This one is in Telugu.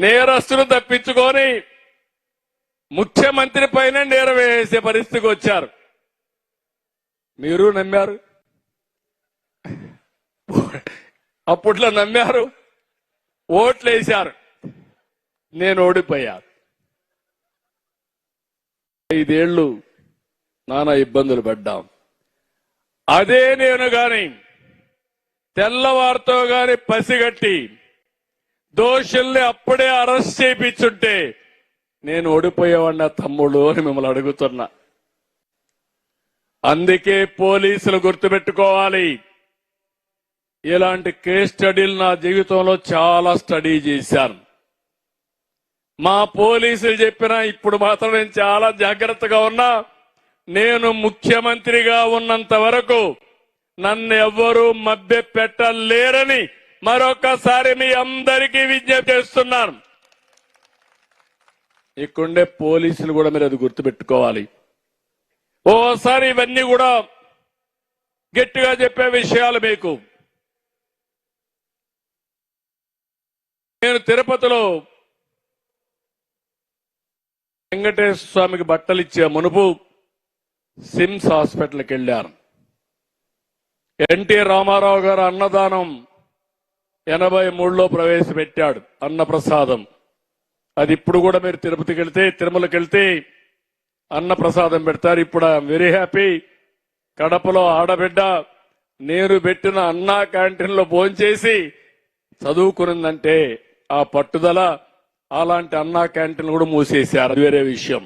నేరస్తులు తప్పించుకొని ముఖ్యమంత్రి పైన నేరం వేసే పరిస్థితికి వచ్చారు. మీరు నమ్మారు, అప్పట్లో నమ్మారు, ఓట్లేశారు, నేను ఓడిపోయాను. 5 ఏళ్లు నానా ఇబ్బందులు పడ్డాం. అదే నేను గాని తెల్లవారితో గాని పసిగట్టి దోషుల్ని అప్పుడే అరెస్ట్ చేయించుంటే నేను ఓడిపోయేవాడిన తమ్ముడు అని మిమ్మల్ని అడుగుతున్నా. అందుకే పోలీసులు గుర్తుపెట్టుకోవాలి, ఇలాంటి కేస్ స్టడీలు నా జీవితంలో చాలా స్టడీ చేశాను. మా పోలీసులు చెప్పినా ఇప్పుడు మాత్రం నేను చాలా జాగ్రత్తగా ఉన్నా. నేను ముఖ్యమంత్రిగా ఉన్నంత వరకు నన్ను ఎవ్వరూ మభ్య పెట్టలేరని మరొకసారి మీ అందరికీ విజ్ఞప్తి చేస్తున్నాను. ఇక్కడుండే పోలీసులు కూడా మీరు అది గుర్తుపెట్టుకోవాలి. ఓసారి ఇవన్నీ కూడా గట్టిగా చెప్పే విషయాలు మీకు. నేను తిరుపతిలో వెంకటేశ్వర స్వామికి బట్టలు ఇచ్చే మునుపు సిమ్స్ హాస్పిటల్కి వెళ్ళాను. ఎన్టీ రామారావు గారు అన్నదానం 83లో ప్రవేశపెట్టాడు, అన్నప్రసాదం. అది ఇప్పుడు కూడా మీరు తిరుపతికి వెళ్తే, తిరుమలకి వెళ్తే అన్నప్రసాదం పెడతారు. ఇప్పుడు ఐఎమ్ వెరీ హ్యాపీ. కడపలో ఆడబిడ్డ నేను పెట్టిన అన్నా క్యాంటీన్లో భోంచేసి చదువుకునిందంటే ఆ పట్టుదల, అలాంటి అన్నా క్యాంటీన్ కూడా మూసేశారు, అది వేరే విషయం.